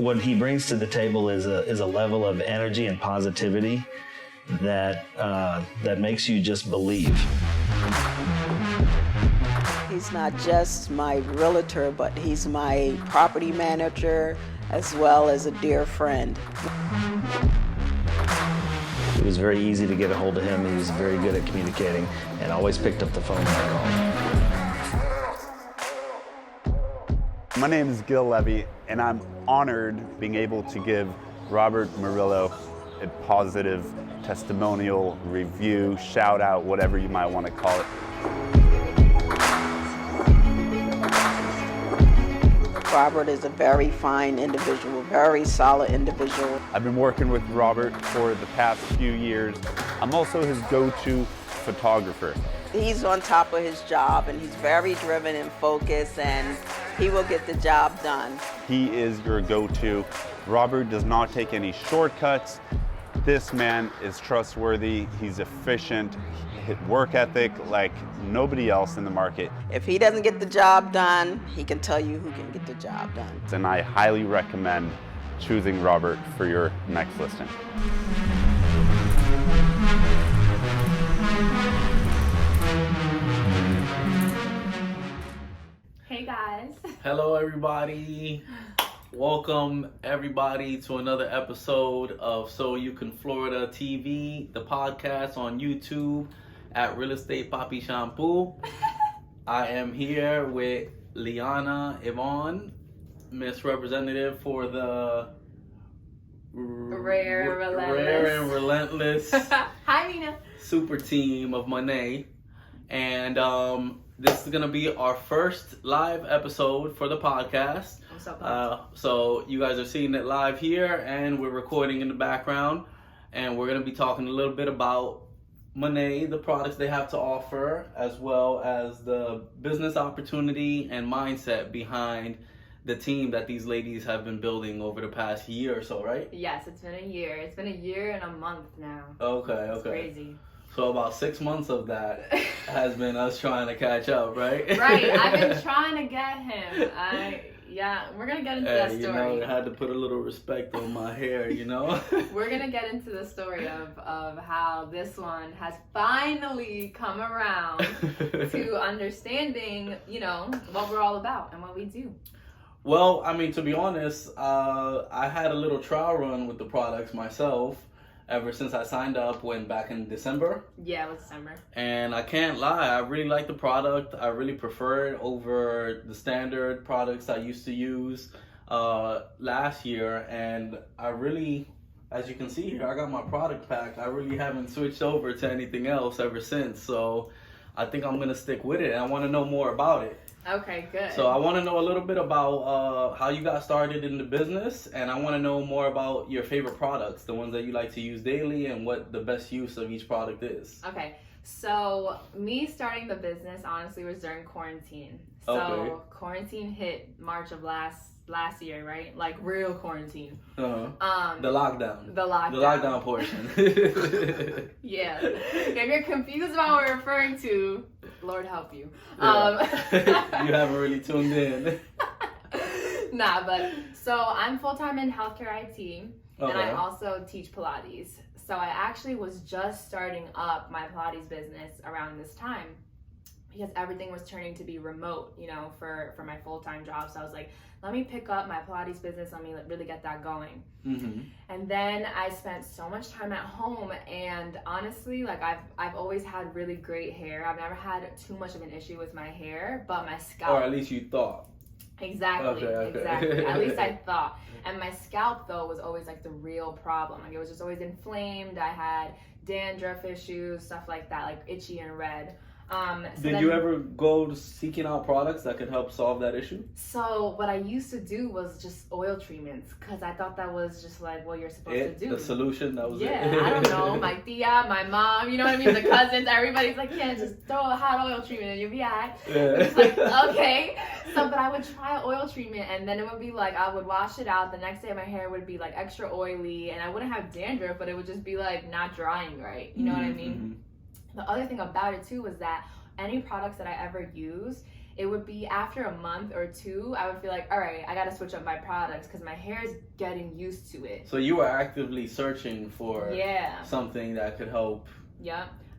what he brings to the table is a level of energy and positivity that makes you just believe. He's not just my realtor, but he's my property manager as well as a dear friend. It was very easy to get a hold of him. He was very good at communicating and always picked up the phone when I called. My name is Gil Levy, and I'm honored being able to give Robert Morillo a positive testimonial, review, shout out, whatever you might want to call it. Robert is a very fine individual, very solid individual. I've been working with Robert for the past few years. I'm also his go-to photographer. He's on top of his job, and he's very driven and focused, and he will get the job done. He is your go-to. Robert does not take any shortcuts. This man is trustworthy. He's efficient. Work ethic like nobody else in the market. If he doesn't get the job done, he can tell you who can get the job done. And I highly recommend choosing Robert for your next listing. Hey guys. Hello everybody. Welcome everybody to another episode of So You Can Florida TV, the podcast on YouTube at Real Estate Papi Shampoo. I am here with Liana Yvonne, Miss Representative for the Rare and Relentless Hi Mina. super team of Monet. And this is going to be our first live episode for the podcast. I'm so pumped. So you guys are seeing it live here, and we're recording in the background. And we're going to be talking a little bit about Monet, the products they have to offer, as well as the business opportunity and mindset behind the team that these ladies have been building over the past year or so, right? Yes, it's been a year. It's been a year and a month now. Okay. It's crazy. So about 6 months of that has been us trying to catch up, right? Right. I've been trying to get him. We're going to get into that story. You know, I had to put a little respect on my hair, you know? We're going to get into the story of how this one has finally come around to understanding, you know, what we're all about and what we do. Well, I mean, to be honest, I had a little trial run with the products myself ever since I signed up back in December. Yeah, it was December. And I can't lie, I really like the product. I really prefer it over the standard products I used to use last year. And I really, as you can see here, I got my product pack. I really haven't switched over to anything else ever since. So I think I'm going to stick with it. And I want to know more about it. Okay, good. So I want to know a little bit about how you got started in the business, and I want to know more about your favorite products, the ones that you like to use daily, and what the best use of each product is. Okay, so me starting the business honestly was during quarantine. So Okay. Quarantine hit March of last year, right? Like real quarantine. Uh-huh. The lockdown. The lockdown. The lockdown portion. Yeah. If you're confused about what we're referring to, Lord help you. Yeah. You haven't really tuned in. Nah, but so I'm full-time in healthcare IT, and I Okay. also teach Pilates. So I actually was just starting up my Pilates business around this time because everything was turning to be remote, you know, for my full-time job. So I was like, let me pick up my Pilates business, let me really get that going. Mm-hmm. And then I spent so much time at home, and honestly, like I've always had really great hair. I've never had too much of an issue with my hair, but my scalp. Or at least you thought. Exactly, Okay. exactly. At least I thought. And my scalp, though, was always like the real problem. Like it was just always inflamed. I had dandruff issues, stuff like that, like itchy and red. Did you ever go seeking out products that could help solve that issue? So what I used to do was just oil treatments, because I thought that was just like what you're supposed to do. The solution, that was it. Yeah, I don't know. My tia, my mom, you know what I mean? The cousins, everybody's like, yeah, just throw a hot oil treatment and you'll be alright. It's like, okay. So, but I would try oil treatment, and then it would be like, I would wash it out. The next day my hair would be like extra oily, and I wouldn't have dandruff, but it would just be like not drying right. You know what I mean? The other thing about it too was that any products that I ever use, it would be after a month or two, I would feel like, all right, I got to switch up my products because my hair is getting used to it. So you were actively searching for something that could help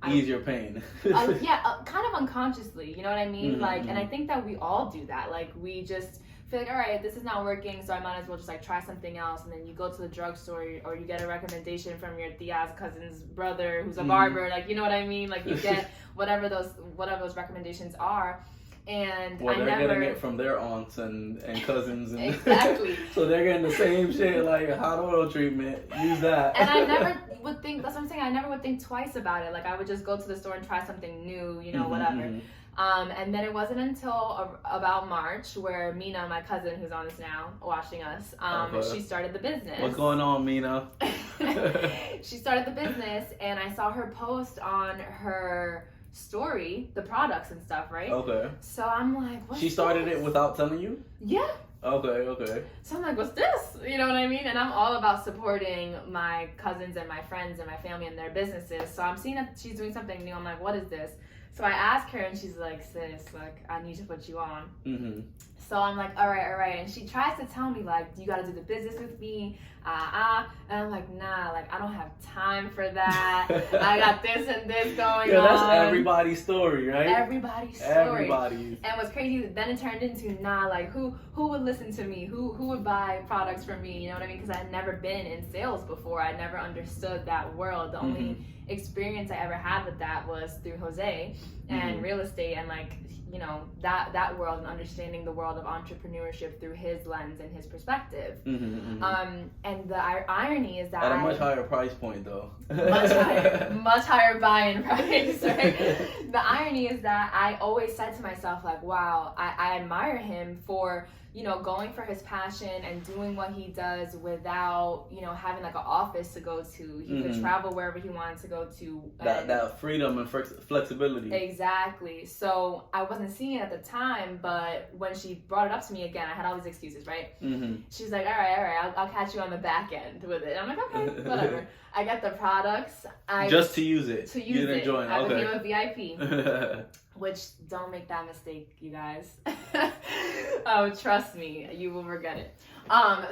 ease your pain. Kind of unconsciously, you know what I mean? Mm-hmm. Like, and I think that we all do that. Like, we just feel like, all right, this is not working, so I might as well just like try something else. And then you go to the drugstore, or you get a recommendation from your tia's cousin's brother who's a barber. Like, you know what I mean? Like, you get whatever those recommendations are. And they're getting it from their aunts and cousins. And exactly. So they're getting the same shit, like a hot oil treatment. Use that. And I never would think, that's what I'm saying, I never would think twice about it. Like, I would just go to the store and try something new, you know, whatever. And then it wasn't until about March where Mina, my cousin who's on this now, watching us, she started the business. What's going on, Mina? She started the business, and I saw her post on her story the products and stuff, right? Okay. So I'm like, what's She started this? it without telling you? Yeah. Okay. So I'm like, what's this? You know what I mean? And I'm all about supporting my cousins and my friends and my family and their businesses. So I'm seeing that she's doing something new. I'm like, what is this? So I asked her, and she's like, sis, like, I need to put you on. Mm-hmm. So I'm like, all right. And she tries to tell me, like, you got to do the business with me. And I'm like, nah, like, I don't have time for that. I got this and this going on. That's everybody's story, right? Everybody's story. Everybody's. And what's crazy, then it turned into, nah, like, who would listen to me? Who would buy products from me? You know what I mean? Because I'd never been in sales before. I never understood that world. The only experience I ever had with that was through Jose and real estate, and like, you know, that world, and understanding the world of entrepreneurship through his lens and his perspective. And the irony is that at a much higher price point, though. much higher buy-in price, right? The irony is that I always said to myself, like, wow, I admire him for, you know, going for his passion and doing what he does without, you know, having like an office to go to. He could travel wherever he wanted to go to. That freedom and flexibility. Exactly. So I wasn't seeing it at the time, but when she brought it up to me again, I had all these excuses, right? She's like, all right, I'll catch you on the back end with it. I'm like, okay, whatever. I get the products. Just to use it. To use it. Enjoy it. I became a VIP. Which, don't make that mistake, you guys. Oh, trust me, you will regret it.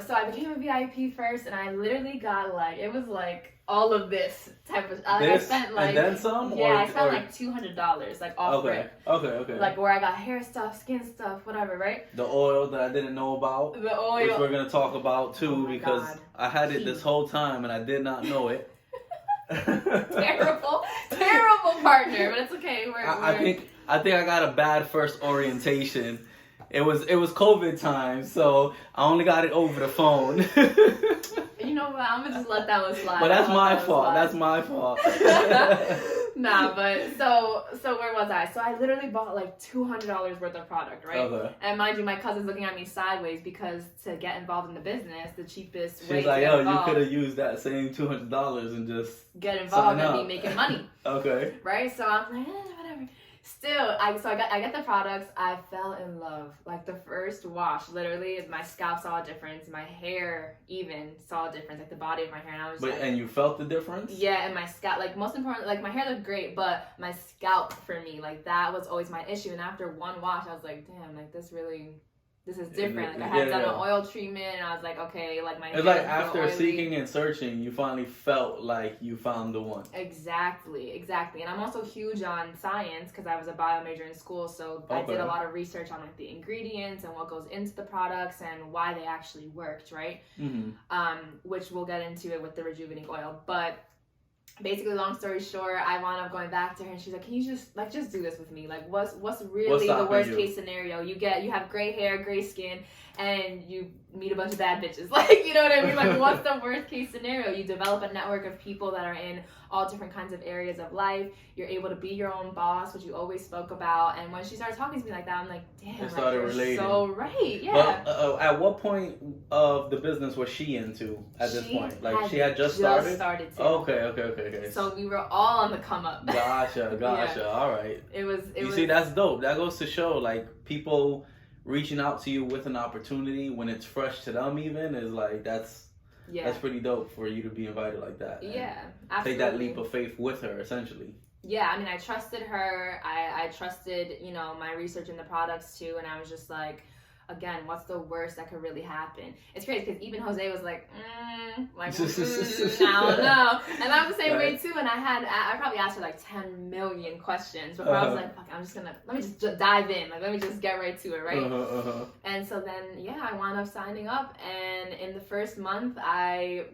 So I became a VIP first, and I literally got like, it was like all of this type of. I spent like, and then some. Yeah, I spent like $200, like off rip. Okay. Like where I got hair stuff, skin stuff, whatever, right? The oil that I didn't know about. The oil, which we're gonna talk about too, because God. I had it this whole time and I did not know it. terrible partner, but it's okay. I think I got a bad first orientation. It was COVID time, so I only got it over the phone. You know what? I'm gonna just let that one slide. But that's my fault. That's my fault. Nah, but so where was I? So I literally bought like $200 worth of product, right? Okay. And mind you, my cousin's looking at me sideways because to get involved in the business, the cheapest way She's to like, get involved, you could have used that same $200 and just get involved and be making money. Okay. Right? So I'm like, whatever. Still, I get the products. I fell in love. Like the first wash, literally, my scalp saw a difference. My hair even saw a difference. Like the body of my hair, and I was and you felt the difference? Yeah, and my scalp. Like most important, like my hair looked great, but my scalp for me, like that was always my issue. And after one wash, I was like, damn, like this is different. Like I had done an oil treatment, and I was like, okay, like my hair. It's like after seeking and searching, you finally felt like you found the one. Exactly. And I'm also huge on science because I was a bio major in school, so I did a lot of research on like the ingredients and what goes into the products and why they actually worked, right? Which we'll get into it with the rejuvenating oil, but. Basically, long story short, I wound up going back to her, and she's like, "Can you just do this with me? Like, what's really the worst case scenario? You have gray hair, gray skin, and you meet a bunch of bad bitches. Like, you know what I mean? Like, what's the worst case scenario? You develop a network of people that are in all different kinds of areas of life. You're able to be your own boss, which you always spoke about. And when she started talking to me like that, I'm like, damn, like, you're so right. Yeah. But at what point of the business was she into at this point? Like, she had just started too. Okay. So we were all on the come up. Gotcha. Yeah. All right. It was. See, that's dope. That goes to show, like, people reaching out to you with an opportunity when it's fresh to them even is like, that's pretty dope for you to be invited like that. Yeah, absolutely. Take that leap of faith with her, essentially. Yeah, I mean, I trusted her. I trusted, you know, my research in the products too. And I was just like, again, what's the worst that could really happen? It's crazy because even Jose was like, I don't know. And I'm the same way too. And I probably asked her like 10 million questions before I was like, fuck, let me just dive in. Like, let me just get right to it, right? And so then, yeah, I wound up signing up. And in the first month, I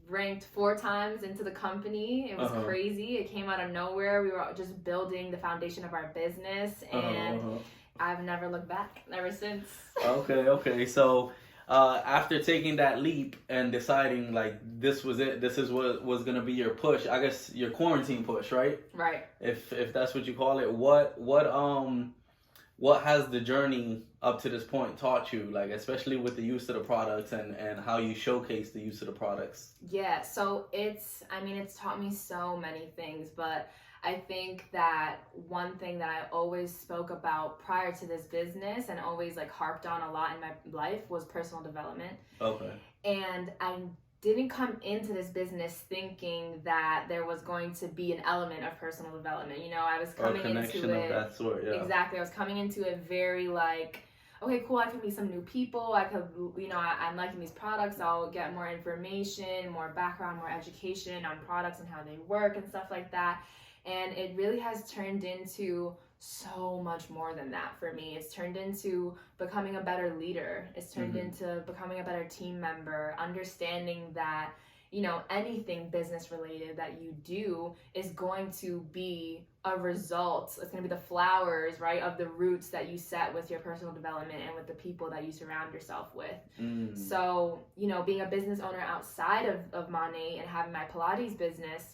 ranked 4 times into the company. It was crazy. It came out of nowhere. We were just building the foundation of our business, and I've never looked back ever since. Okay. So after taking that leap and deciding like this was it, this is what was gonna be your push, I guess your quarantine push, right? Right. If that's what you call it, what has the journey up to this point taught you, like especially with the use of the products and how you showcase the use of the products? Yeah, so it's taught me so many things, but I think that one thing that I always spoke about prior to this business and always like harped on a lot in my life was personal development. Okay. And I didn't come into this business thinking that there was going to be an element of personal development. You know, I was coming into it. Of that sort, yeah. Exactly. I was coming into it very like, okay, cool, I can meet some new people. I could, you know, I'm liking these products. I'll get more information, more background, more education on products and how they work and stuff like that. And it really has turned into so much more than that for me. It's turned into becoming a better leader. It's turned into becoming a better team member, understanding that, you know, anything business related that you do is going to be a result. It's going to be the flowers, right, of the roots that you set with your personal development and with the people that you surround yourself with. So, you know, being a business owner outside of Mane and having my Pilates business,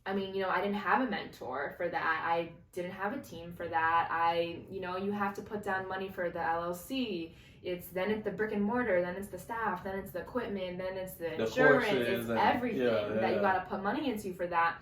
I mean, you know, I didn't have a mentor for that. I didn't have a team for that. You know, you have to put down money for the LLC. It's the brick and mortar, then it's the staff, then it's the equipment, then it's the insurance, it's everything that you got to put money into for that.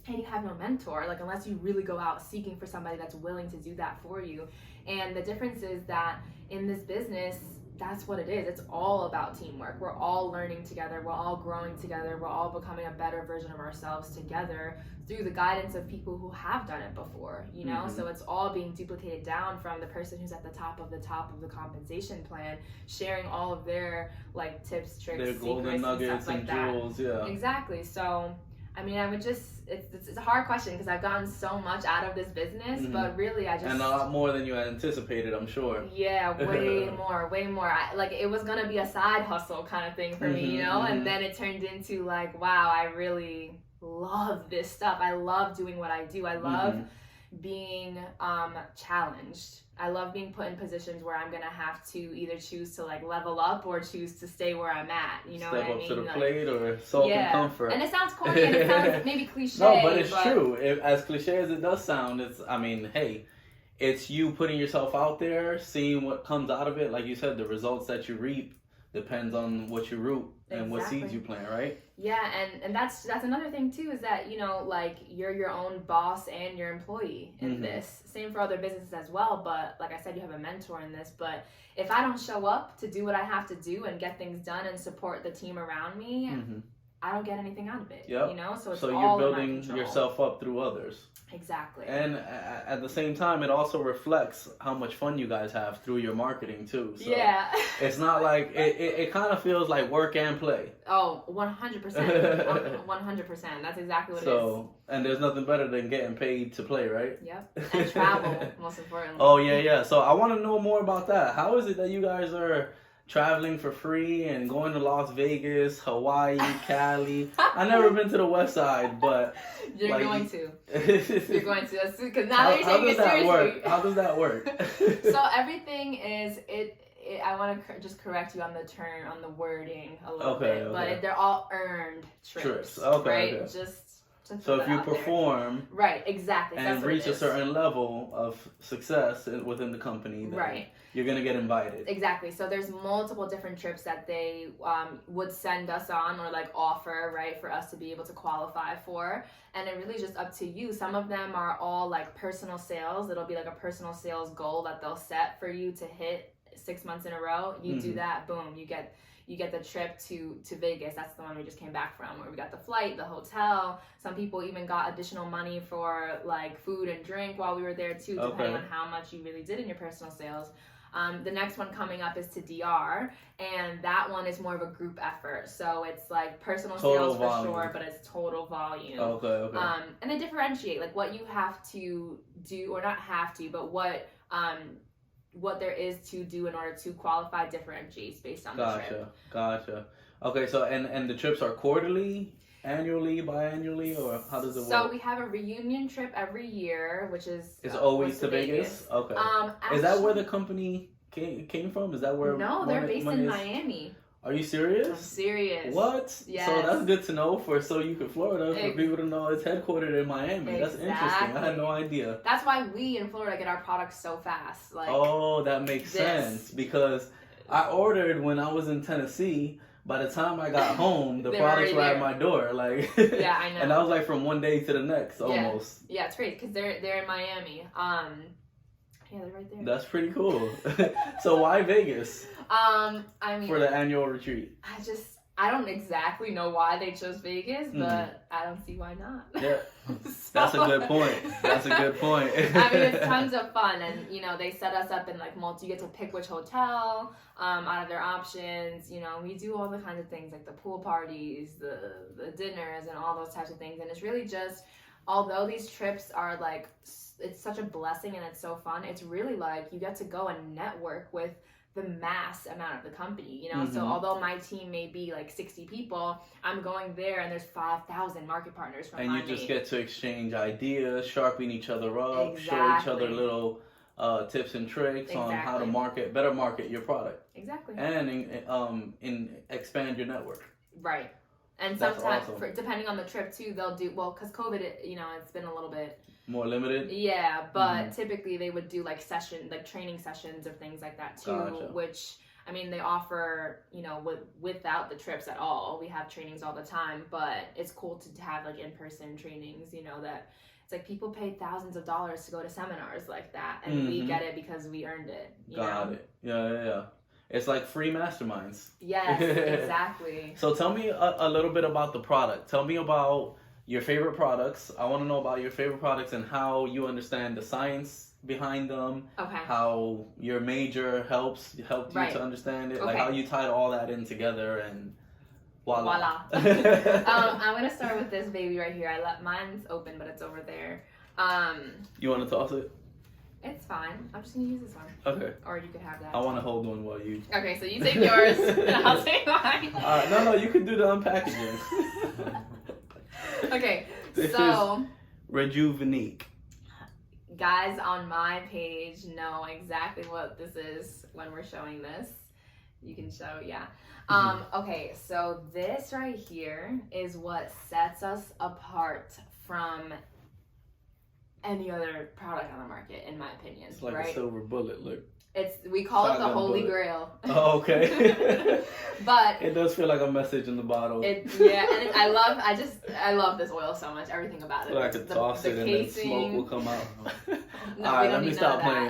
And you have no mentor, like unless you really go out seeking for somebody that's willing to do that for you. And the difference is that in this business, that's what it is. It's all about teamwork. We're all learning together. We're all growing together. We're all becoming a better version of ourselves together through the guidance of people who have done it before, you know? So it's all being duplicated down from the person who's at the top of the compensation plan, sharing all of their like tips, tricks, their golden nuggets and jewels, yeah. Exactly. So I mean, I would just, it's a hard question because I've gotten so much out of this business, but really I just... And a lot more than you had anticipated, I'm sure. Yeah, way more. It was going to be a side hustle kind of thing for me, you know? And then it turned into like, wow, I really love this stuff. I love doing what I do. I love being challenged. I love being put in positions where I'm gonna have to either choose to like level up or choose to stay where I'm at. You know what I mean? Step up to the plate or sulk in comfort. And it sounds corny and it sounds maybe cliche. No, but it's true. As cliche as it does sound, it's you putting yourself out there, seeing what comes out of it. Like you said, the results that you reap depends on what you root and what seeds you plant, right? Yeah, and that's another thing too, is that, you know, like you're your own boss and your employee in this. Same for other businesses as well, but like I said, you have a mentor in this. But if I don't show up to do what I have to do and get things done and support the team around me, I don't get anything out of it. You know, so it's all you're building yourself up through others. Exactly. And at the same time, it also reflects how much fun you guys have through your marketing too. So yeah. It's not like, it kind of feels like work and play. Oh, 100%. 100%. That's exactly what it is. And there's nothing better than getting paid to play, right? Yep. And travel, most importantly. Oh, yeah. So I want to know more about that. How is it that you guys are traveling for free and going to Las Vegas, Hawaii, Cali? I've never been to the West Side, but you're like, going to. You're going to. Because now you're taking it seriously. How does that work? So everything is I want to just correct you on the wording a little bit, but they're all earned trips. Right? Okay. So if you perform, right, exactly, and reach a certain level of success within the company, then you're gonna get invited. Exactly. So there's multiple different trips that they would send us on or like offer, right, for us to be able to qualify for, and it really just up to you. Some of them are all like personal sales. It'll be like a personal sales goal that they'll set for you to hit 6 months in a row, you do that, boom, you get the trip to Vegas. That's the one we just came back from, where we got the flight, the hotel. Some people even got additional money for like food and drink while we were there too, depending on how much you really did in your personal sales. The next one coming up is to DR, and that one is more of a group effort. So it's like personal sales for sure, but it's total volume. Okay. And they differentiate like what you have to do, or not have to, but what there is to do in order to qualify differentiates based on the trip. Gotcha. Okay, so and the trips are quarterly, annually, biannually, or how does it work? So we have a reunion trip every year, which is it's always to Vegas. Okay. Actually, is that where the company came from? Is that where? No, they're based in Miami. Are you serious? I'm serious. What? Yes. So that's good to know for So You Get Florida, for people to know it's headquartered in Miami. Exactly. That's interesting. I had no idea. That's why we in Florida get our products so fast. Like, oh, that makes sense, because I ordered when I was in Tennessee. By the time I got home, the products were at my door. Like, yeah, I know. And that was like from one day to the next, almost. Yeah, it's great because they're in Miami. Yeah, they're right there. That's pretty cool. So why Vegas? I mean, for the annual retreat. I don't exactly know why they chose Vegas, but I don't see why not. Yeah, that's a good point. That's a good point. I mean, it's tons of fun, and they set us up in like you get to pick which hotel out of their options. We do all the kinds of things like the pool parties, the dinners, and all those types of things. And it's really just, although these trips are like, it's such a blessing and it's so fun, it's really like you get to go and network with the mass amount of the company, So although my team may be like 60 people, I'm going there and there's 5,000 market partners from you just get to exchange ideas, sharpen each other up, show each other little tips and tricks on how to better market your product. Exactly. And expand your network. Right. And sometimes, depending on the trip too, they'll do, because COVID, it's been a little bit more limited. Yeah, but typically they would do like training sessions or things like that too, which, I mean, they offer, without the trips at all. We have trainings all the time, but it's cool to have like in-person trainings, that it's like people pay thousands of dollars to go to seminars like that, and we get it because we earned it. Got it. Yeah. It's like free masterminds. Yes, exactly. So tell me a little bit about the product. Tell me about your favorite products. I want to know about your favorite products and how you understand the science behind them. Okay. How your major helped you to understand it. Okay. Like how you tied all that in together and voila. I'm gonna start with this baby right here. Mine's open, but it's over there. You want to toss it? It's fine. I'm just gonna use this one. Okay. Or you could have that. I want to hold one while you. Okay, so you take yours and I'll take mine. No, you can do the unpackaging. Okay, this is Rejuvenate. Guys on my page know exactly what this is when we're showing this. You can show, yeah. Okay, so this right here is what sets us apart from any other product on the market, in my opinion. It's like a silver bullet, look. We call it the Holy Grail. Oh, okay. But it does feel like a message in the bottle. I love this oil so much. Everything about it. I could toss it and then smoke will come out. No, all right, let me stop playing.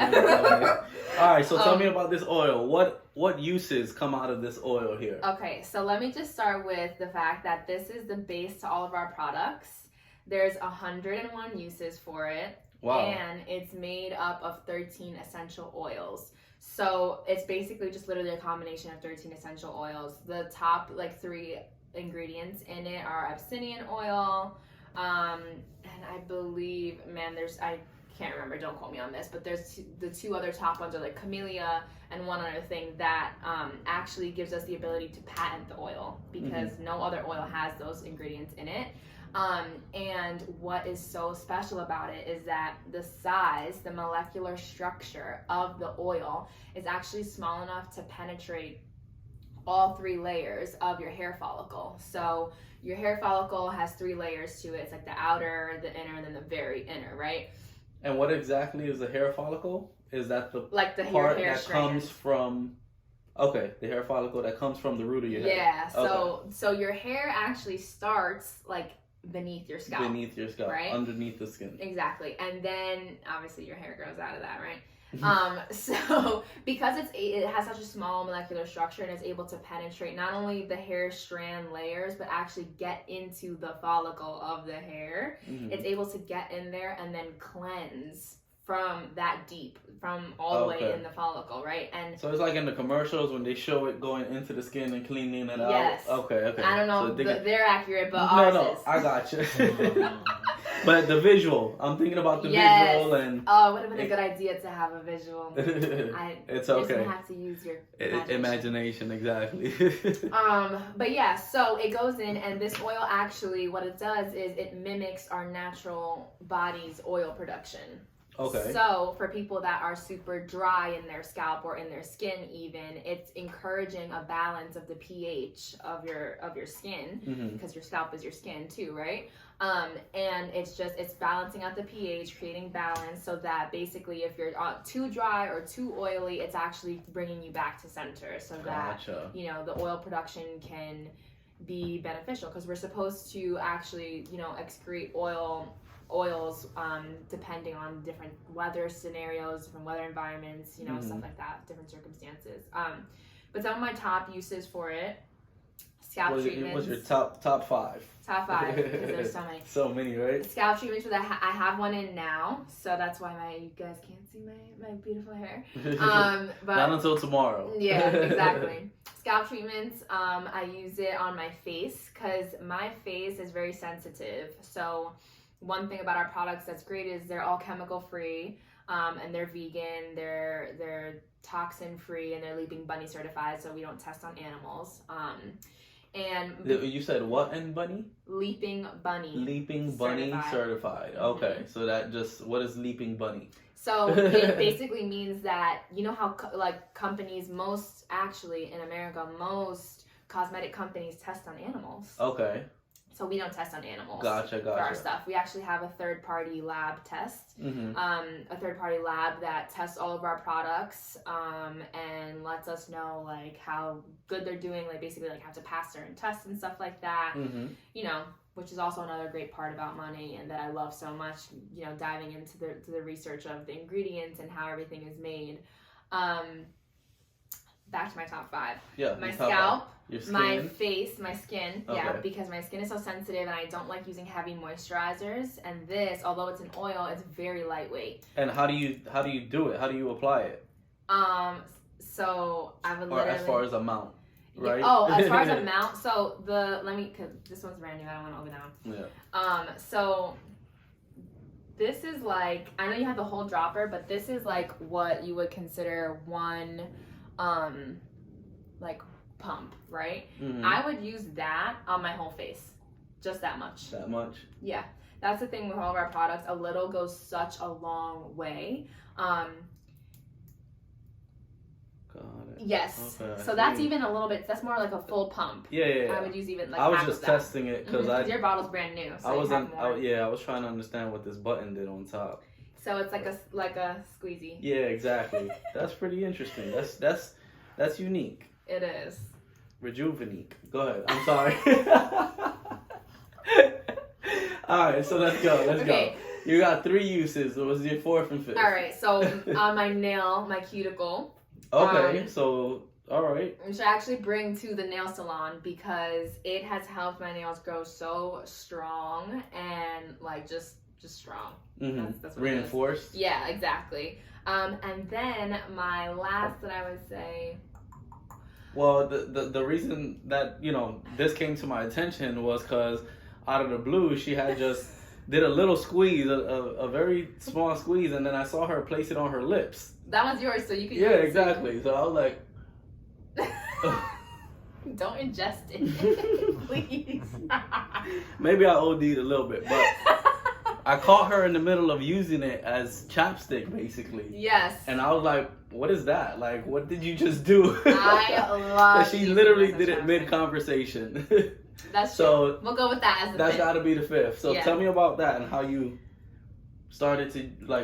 All right, so tell me about this oil. What uses come out of this oil here? Okay, so let me just start with the fact that this is the base to all of our products. There's 101 uses for it. Wow. And it's made up of 13 essential oils. So it's basically just literally a combination of 13 essential oils. The top 3 ingredients in it are Abyssinian oil, and I believe, I can't remember, don't quote me on this, but there's the 2 other top ones are like camellia and one other thing that actually gives us the ability to patent the oil, because no other oil has those ingredients in it. And what is so special about it is that the size, the molecular structure of the oil is actually small enough to penetrate all 3 layers of your hair follicle. So your hair follicle has 3 layers to it. It's like the outer, the inner, and then the very inner, right? And what exactly is the hair follicle? Is that the part that comes from... Okay, the hair follicle that comes from the root of your hair. Yeah, so your hair actually starts beneath your scalp, right? Underneath the skin. Exactly. And then obviously your hair grows out of that, right? So because it has such a small molecular structure and is able to penetrate not only the hair strand layers but actually get into the follicle of the hair, it's able to get in there and then cleanse from that deep, from all the way in the follicle, right? And so it's like in the commercials when they show it going into the skin and cleaning it out. Yes. Okay. I don't know so if they're accurate, but ours is. I got you. But the visual, I'm thinking about the visual and. Oh, it would have been a good idea to have a visual. It's okay. okay. You just have to use your imagination, exactly. But yeah, so it goes in, and this oil actually, what it does is it mimics our natural body's oil production. Okay. So for people that are super dry in their scalp or in their skin even, it's encouraging a balance of the pH of your skin, because your scalp is your skin too, right? And it's balancing out the pH, creating balance, so that basically if you're too dry or too oily, it's actually bringing you back to center, so that the oil production can be beneficial, because we're supposed to actually excrete oils depending on different weather scenarios, different weather environments, stuff like that, different circumstances. But some of my top uses for it: scalp treatments. What's your top five? Top five, because there's so many. So many, right? Scalp treatments, I have one in now, so that's why you guys can't see my beautiful hair. But not until tomorrow. Yeah, exactly. Scalp treatments, I use it on my face because my face is very sensitive. So one thing about our products that's great is they're all chemical free, and they're vegan, they're toxin free, and they're Leaping Bunny certified, so we don't test on animals. And you said what in bunny? Leaping Bunny. Leaping Bunny certified. Okay, so what is Leaping Bunny? So it basically means that, how companies, most cosmetic companies test on animals. Okay. So we don't test on animals. Gotcha. For our stuff. We actually have a third-party lab test. A third-party lab that tests all of our products, and lets us know how good they're doing, basically have to pass certain tests and stuff like that. Which is also another great part about Money, and that I love so much. Diving into the research of the ingredients and how everything is made. Back to my top five. Yeah. My scalp, my face, my skin. Okay. Yeah, because my skin is so sensitive and I don't like using heavy moisturizers. And this, although it's an oil, it's very lightweight. And how do you do it? How do you apply it? So I would Or as far as amount, right? As far as amount. So cause this one's brand new. I don't want to open that one. Yeah. So this is I know you have the whole dropper, but this is what you would consider one pump, right? I would use that on my whole face, just that much. That much? Yeah, that's the thing with all of our products. A little goes such a long way. Got it. Yes. Okay, so that's even a little bit. That's more like a full pump. Yeah. I would use even I was half just of that. testing it because your bottle's brand new. So I was trying to understand what this button did on top. So it's like a squeezy. Yeah, exactly. That's pretty interesting. That's unique. It is. Rejuvenate. Go ahead. I'm sorry. All right, so let's go. You got 3 uses. What was your 4th and 5th? All right, so on my cuticle. Okay, all right. Which I actually bring to the nail salon because it has helped my nails grow so strong and just strong. That's what Reinforced? Yeah, exactly. And then my last that I would say. Well, the reason that, this came to my attention was because out of the blue, she had just did a little squeeze, a very small squeeze, and then I saw her place it on her lips. That one's yours, so you can use it. Exactly. So I was like... Don't ingest it, please. Maybe I OD'd a little bit, but I caught her in the middle of using it as chapstick, basically. Yes. And I was like, what is that? What did you just do? I love She literally did it mid-conversation. That's true. We'll go with that as the 5th. That's got to be the 5th. So tell me about that and how you started to,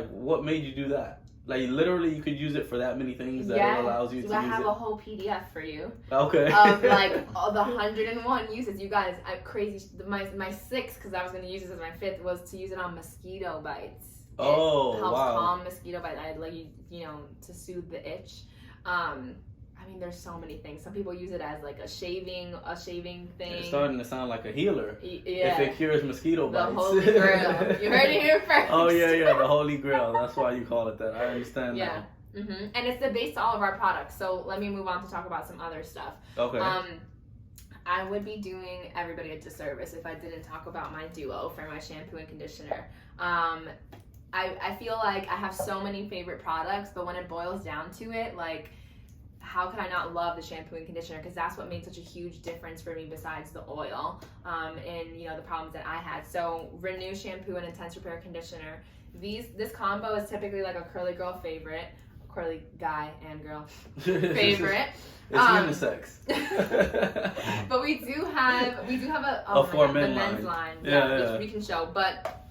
what made you do that? Literally, you could use it for that many things that it allows you to use it. I have a whole PDF for you. Okay. Of all the 101 uses. You guys, I'm crazy. My 6th, because I was going to use this as my 5th, was to use it on mosquito bites. Oh, helps wow. calm mosquito bites, like you know, to soothe the itch. I mean, there's so many things. Some people use it as like a shaving thing. It's starting to sound like a healer. Yeah. If it cures mosquito bites. The Holy Grail. You heard it here first. Oh yeah, the Holy Grail. That's why you call it that. I understand now. And it's the base to all of our products. So let me move on to talk about some other stuff. Okay. I would be doing everybody a disservice if I didn't talk about my duo for my shampoo and conditioner. I feel like I have so many favorite products, but when it boils down to it, like, how could I not love the shampoo and conditioner? Because that's what made such a huge difference for me besides the oil and, you know, the problems that I had. So Renew shampoo and intense repair conditioner. This combo is typically like a curly girl favorite, curly guy and girl favorite. It's unisex. But we do have for the men men's line. line, which we can show. But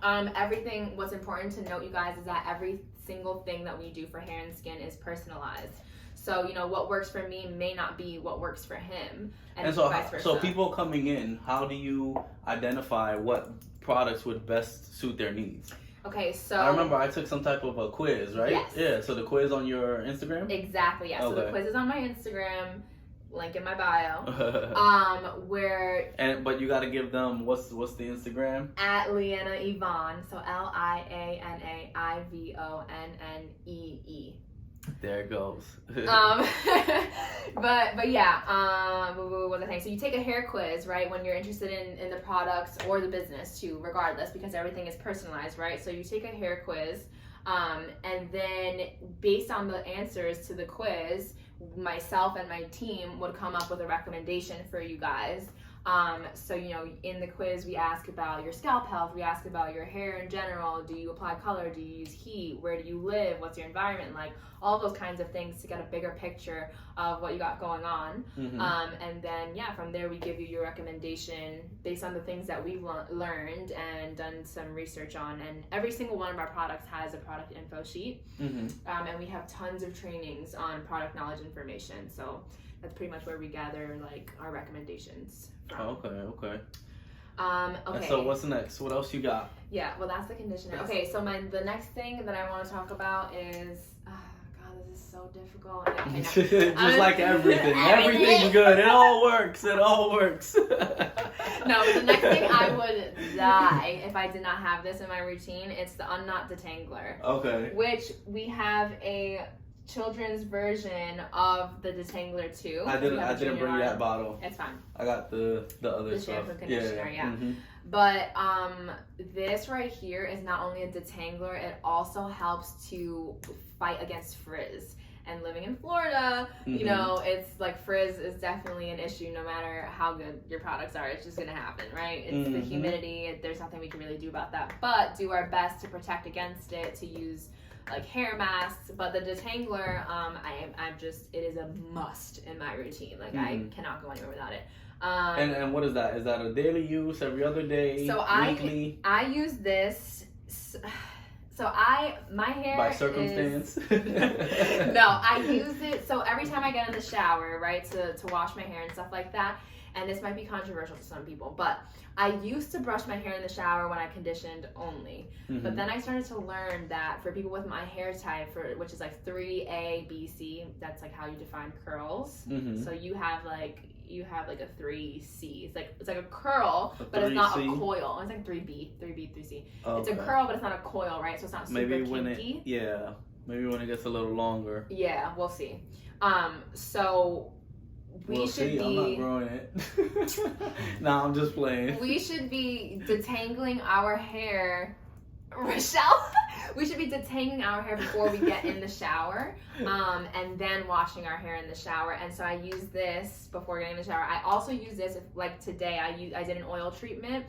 everything, what's important to note, you guys, is that every single thing that we do for hair and skin is personalized. So, you know, what works for me may not be what works for him, and so, vice versa. so people coming in, how do you identify what products would best suit their needs? Okay, so I remember I took some type of a quiz, right? Yes. Yeah. So the quiz on your Instagram. Exactly. Yeah. So the Okay. quiz is on my Instagram, link in my bio. But you got to give them what's the Instagram? At Liana Yvonne. So LianaIvonnee. There it goes. But yeah, what was I saying? So you take a hair quiz, right, when you're interested in the products or the business too, regardless, because everything is personalized, right? So you take a hair quiz, and then based on the answers to the quiz, myself and my team would come up with a recommendation for you guys. So, you know, in the quiz, we ask about your scalp health, we ask about your hair in general, do you apply color, do you use heat, where do you live, what's your environment like, all those kinds of things to get a bigger picture of what you got going on. And then, yeah, from there we give you your recommendation based on the things that we've learned and done some research on. And every single one of our products has a product info sheet. And we have tons of trainings on product knowledge information. So that's pretty much where we gather like our recommendations from. Okay. Okay. And so what's next? What else you got? Yeah, well, that's the conditioner. Okay, so the next thing that I want to talk about is, God, this is so difficult. Okay, Just like everything. Everything's good. It all works. No, the next thing I would die if I did not have this in my routine. It's the Unknot Detangler. Okay. Which we have a children's version of the Detangler too. I didn't bring that bottle. It's fine. I got the other the stuff. shampoo conditioner, yeah. Mm-hmm. But this right here is not only a detangler, it also helps to fight against frizz. And living in Florida, you know, it's like frizz is definitely an issue no matter how good your products are. It's just going to happen, right? It's the humidity. There's nothing we can really do about that. But do our best to protect against it, to use like hair masks. But the detangler, it is a must in my routine. Like I cannot go anywhere without it. And what is that? Is that a daily use, every other day, weekly? I use this. So my hair by circumstance. No, I use it. So every time I get in the shower, right, to wash my hair and stuff like that. And this might be controversial to some people, but I used to brush my hair in the shower when I conditioned only. But then I started to learn that for people with my hair type, which is like 3A, B, C, that's like how you define curls. So you have like a 3C. It's like a curl, but it's not a coil. It's like 3B, 3C. Okay. It's a curl, but it's not a coil, right? So it's not super kinky. Maybe when it gets a little longer. Yeah, we'll see. So we should be. I'm not growing it. No, I'm just playing. We should be detangling our hair, Rochelle. We should be detangling our hair before we get in the shower, and then washing our hair in the shower. And so I use this before getting in the shower. I also use this, like today, I did an oil treatment.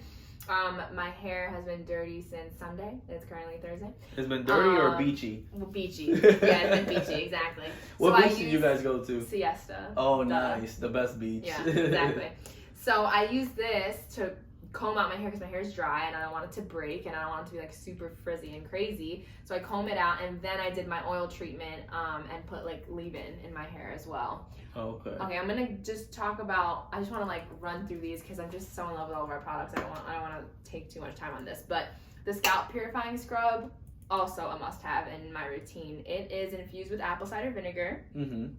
My hair has been dirty since Sunday. It's currently Thursday. It's been dirty or beachy? Beachy. Yeah, it's been beachy, exactly. What beach did you guys go to? Siesta. Oh, nice. The best beach. Yeah, exactly. So I use this to comb out my hair because my hair is dry and I don't want it to break and I don't want it to be like super frizzy and crazy. So I comb it out, and then I did my oil treatment and put like leave-in in my hair as well. Okay. Okay, I'm gonna just talk about, I just want to like run through these because I'm just so in love with all of our products. I don't want to take too much time on this, but the scalp purifying scrub, also a must-have in my routine. It is infused with apple cider vinegar, and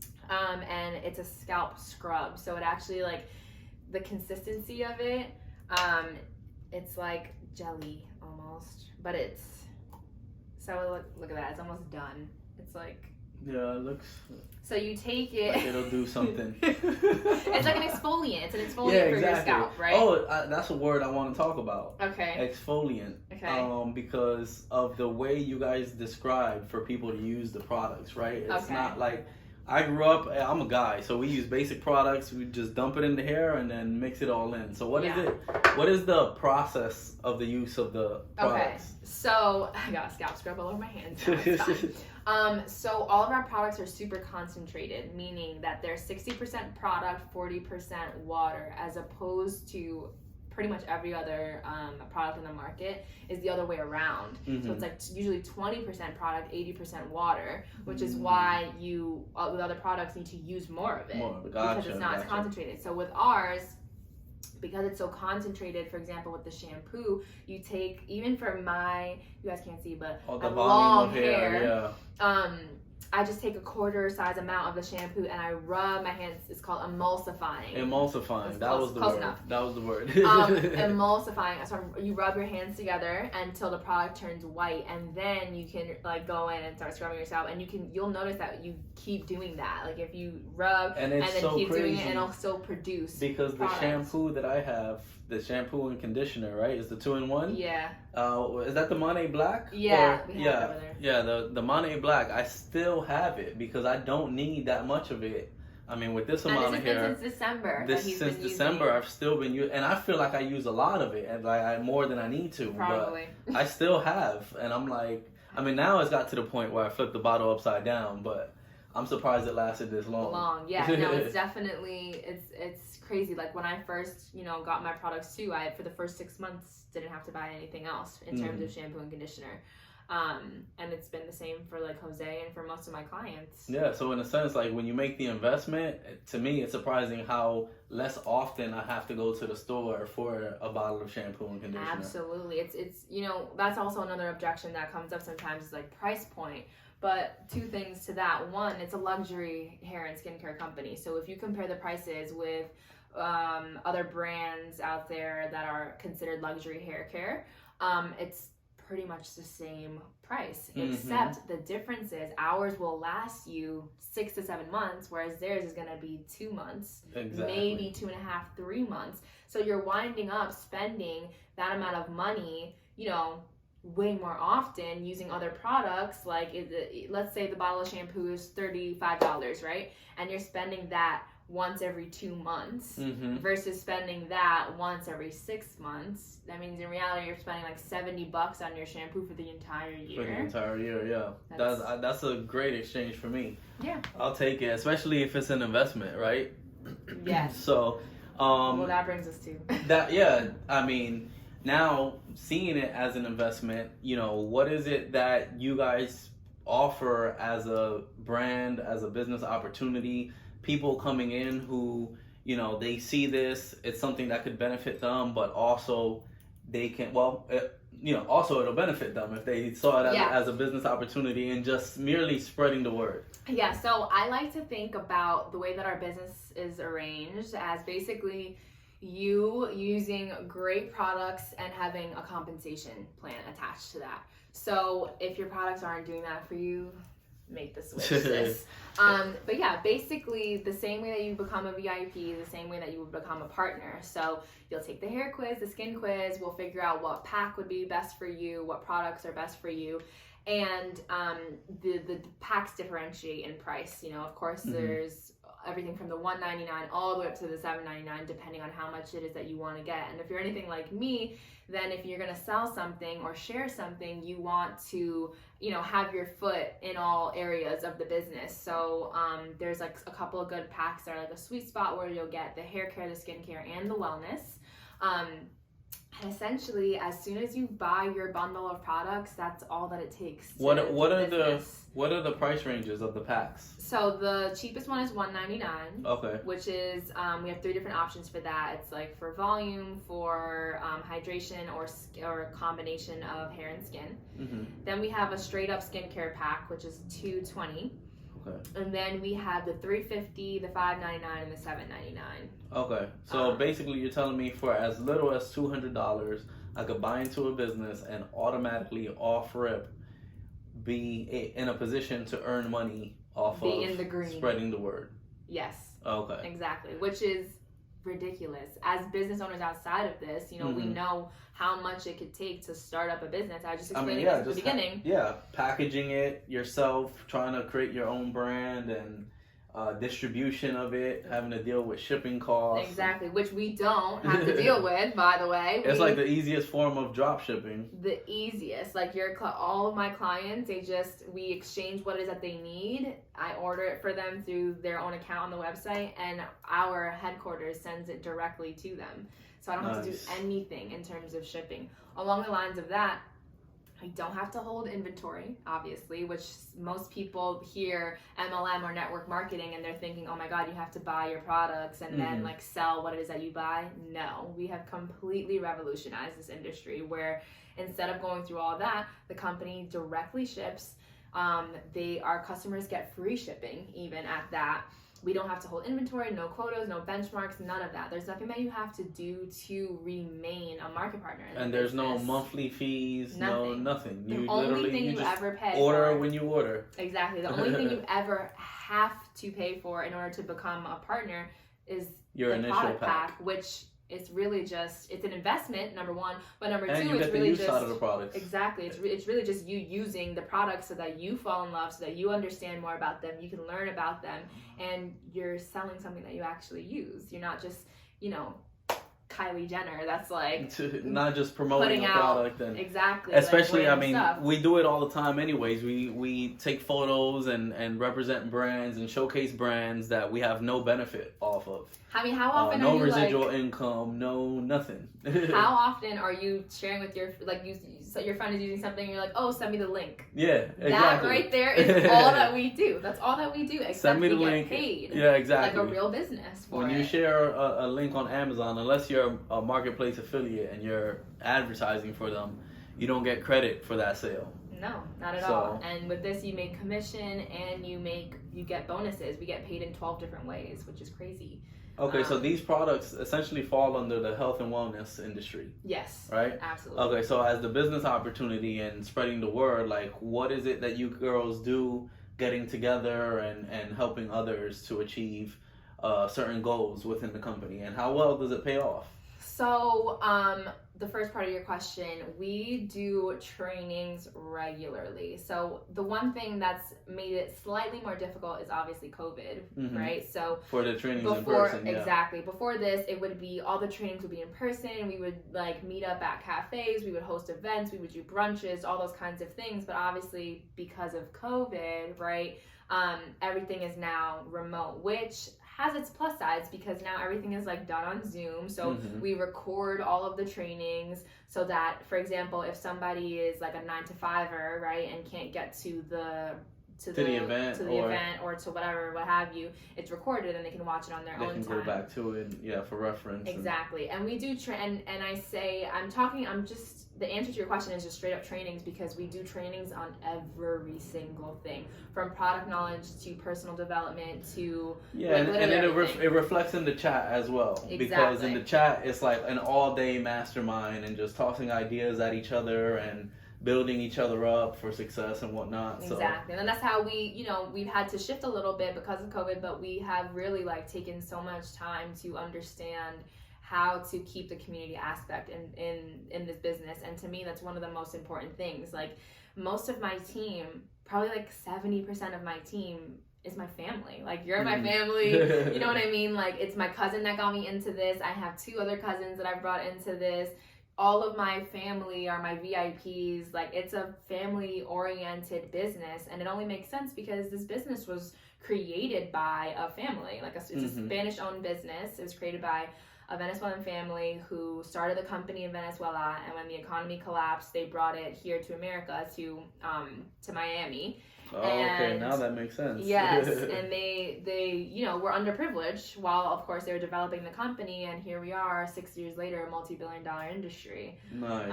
it's a scalp scrub. So it actually, like, the consistency of it, it's like jelly almost, but it's, so look at that, it's almost done. It's like, yeah, it looks so you take it, like it'll do something. it's like an exfoliant. It's an exfoliant for your scalp, right? Oh, that's a word I want to talk about. Okay. Exfoliant. Okay. Because of the way you guys describe for people to use the products, right? It's not like, I grew up, I'm a guy, so we use basic products. We just dump it in the hair and then mix it all in. So what is it? What is the process of the use of the products? Okay, so I got a scalp scrub all over my hands. Now it's fine. So all of our products are super concentrated, meaning that they're 60% product, 40% water, as opposed to pretty much every other product in the market is the other way around. So it's like usually 20% product, 80% water, which is why you, with other products, need to use more of it because it's not as concentrated. So with ours, because it's so concentrated, for example, with the shampoo, you take, even for my, you guys can't see, but the long hair, I just take a quarter size amount of the shampoo and I rub my hands. It's called emulsifying. Emulsifying. That was the word. Enough. That was the word. Emulsifying. So you rub your hands together until the product turns white, and then you can like go in and start scrubbing yourself. And you'll notice that you keep doing that. Like if you rub and then keep doing it, and it'll still produce. Because the shampoo that I have, the shampoo and conditioner, right, is the 2-in-1. Yeah. Is that the Monterey Black? Yeah. We have it over there. Yeah. The Monterey Black. I still have it because I don't need that much of it. I mean, with this amount of hair, since December. Since December, I've still been using, and I feel like I use a lot of it, and like more than I need to. Probably. But I still have, and I'm like, I mean, now it's got to the point where I flip the bottle upside down, but I'm surprised it lasted this long. Yeah. No, it's definitely it's crazy. Like when I first, got my products too, I for the first 6 months didn't have to buy anything else in terms of shampoo and conditioner. And it's been the same for like Jose and for most of my clients. Yeah, so in a sense, like when you make the investment, to me it's surprising how less often I have to go to the store for a bottle of shampoo and conditioner. Absolutely. It's that's also another objection that comes up sometimes, is like price point. But two things to that. One, it's a luxury hair and skincare company. So if you compare the prices with other brands out there that are considered luxury hair care, it's pretty much the same price, except the difference is ours will last you 6 to 7 months, whereas theirs is going to be 2 months, maybe 2.5, 3 months. So you're winding up spending that amount of money, way more often using other products. Like let's say the bottle of shampoo is $35, right? And you're spending that once every 2 months versus spending that once every 6 months. That means in reality you're spending like $70 on your shampoo for the entire year. For the entire year, yeah. That's a great exchange for me. Yeah. I'll take it, especially if it's an investment, right? Yes. So, well, that brings us to I mean, now seeing it as an investment, what is it that you guys offer as a brand, as a business opportunity? People coming in who, they see this, it's something that could benefit them, but also they can, also it'll benefit them if they saw it as a business opportunity and just merely spreading the word. Yeah, so I like to think about the way that our business is arranged as basically you using great products and having a compensation plan attached to that. So if your products aren't doing that for you, make the switch, sis. But yeah, basically the same way that you become a VIP, the same way that you would become a partner. So you'll take the hair quiz, the skin quiz, we'll figure out what pack would be best for you, what products are best for you. And the packs differentiate in price. Of course, there's everything from the $1.99 all the way up to the $7.99, depending on how much it is that you want to get. And if you're anything like me, then if you're going to sell something or share something, you want to, have your foot in all areas of the business. So there's like a couple of good packs that are like a sweet spot where you'll get the hair care, the skincare, and the wellness. Essentially, as soon as you buy your bundle of products, that's all that it takes. What are the price ranges of the packs? So the cheapest one is $1.99. Okay. Which is we have 3 different options for that. It's like for volume, for hydration, or a combination of hair and skin. Mm-hmm. Then we have a straight up skincare pack, which is $2.20. Okay. And then we have the $3.50, the $5.99, and the $7.99. Okay, so basically you're telling me for as little as $200, I could buy into a business and automatically off rip be in a position to earn money off of in the green. Spreading the word. Yes. Okay. Exactly, which is ridiculous. As business owners outside of this, you know, we know how much it could take to start up a business. I just explained it at the beginning. Packaging it yourself, trying to create your own brand, and distribution of it, having to deal with shipping costs. Exactly, which we don't have to deal with, by the way. It's like the easiest form of drop shipping. The easiest. Like all of my clients, we exchange what it is that they need. I order it for them through their own account on the website, and our headquarters sends it directly to them. So I don't have to do anything in terms of shipping. Along the lines of that, I don't have to hold inventory, obviously, which most people hear MLM or network marketing and they're thinking, oh my God, you have to buy your products and then like sell what it is that you buy. No, we have completely revolutionized this industry where instead of going through all that, the company directly ships. Our customers get free shipping even at that. We don't have to hold inventory, no quotas, no benchmarks, none of that. There's nothing that you have to do to remain a market partner. And there's no monthly fees, nothing. The only thing you ever pay order when you order. Exactly. The only thing you ever have to pay for in order to become a partner is your the initial product pack, which it's really just, it's an investment, number one, but number and two, you it's really use just out of the products. Exactly. It's really just you using the products so that you fall in love, so that you understand more about them, you can learn about them, and you're selling something that you actually use. You're not just, you know, Kylie Jenner that's like not just promoting a product. And exactly, especially like I mean stuff. We do it all the time anyways. We take photos and represent brands and showcase brands that we have no benefit off of. I mean, how often no are you residual income, no nothing. How often are you sharing with your your friend is using something and you're like, oh, send me the link? Yeah, exactly. That right there is all that we do. That's all that we do. Except send me the we link. Get paid. Yeah, exactly. Like a real business. When you share a link on Amazon, unless you're a marketplace affiliate and you're advertising for them, you don't get credit for that sale. No, not at all. And with this, you make commission and you get bonuses. We get paid in 12 different ways, which is crazy. Okay, so these products essentially fall under the health and wellness industry. Yes. Right? Absolutely. Okay, so as the business opportunity and spreading the word, like what is it that you girls do getting together and helping others to achieve certain goals within the company, and how well does it pay off? So, the first part of your question, we do trainings regularly. So the one thing that's made it slightly more difficult is obviously COVID, right? So for the trainings in person, exactly. Before this, it would be all the trainings would be in person. We would like meet up at cafes. We would host events. We would do brunches, all those kinds of things. But obviously, because of COVID, right, everything is now remote, which has its plus sides because now everything is like done on Zoom. So we record all of the trainings so that, for example, if somebody is like a 9-to-5er, right, and can't get to the event or to whatever, what have you, it's recorded and they can watch it on their own time. They can go back to it, for reference. Exactly. And we do and I say, the answer to your question is just straight up trainings, because we do trainings on every single thing, from product knowledge to personal development to and then it reflects in the chat as well. Exactly. Because in the chat it's like an all-day mastermind and just tossing ideas at each other and building each other up for success and whatnot. Exactly. And that's how we've had to shift a little bit because of COVID, but we have really taken so much time to understand how to keep the community aspect in this business. And to me, that's one of the most important things. Like, most of my team, probably 70% of my team is my family. Like, you're my family. You know what I mean? Like, it's my cousin that got me into this. I have 2 other cousins that I brought into this. All of my family are my VIPs. Like, it's a family-oriented business, and it only makes sense because this business was created by a family. Like, it's a Spanish-owned business. It was created by a Venezuelan family who started the company in Venezuela, and when the economy collapsed, they brought it here to America, to Miami. Oh, okay, now that makes sense. Yes, and they you know, were underprivileged while, of course, they were developing the company, and here we are 6 years later, a multi-billion-dollar industry. Nice.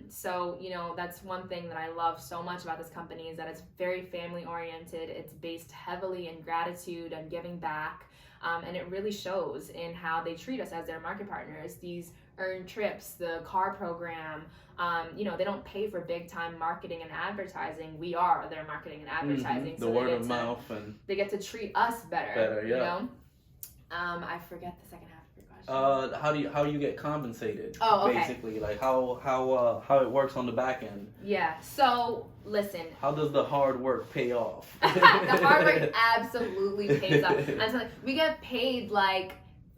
So, you know, that's one thing that I love so much about this company, is that it's very family-oriented. It's based heavily in gratitude and giving back, and it really shows in how they treat us as their market partners. These earned trips, the car program, you know, they don't pay for big time marketing and advertising. We are their marketing and advertising. The word of mouth, and they get to treat us better. Yeah. You know? I forget the second half of your question. How you get compensated? Oh, okay. Basically, like how it works on the back end. Yeah. So listen. How does the hard work pay off? The hard work absolutely pays off. And so, like, we get paid like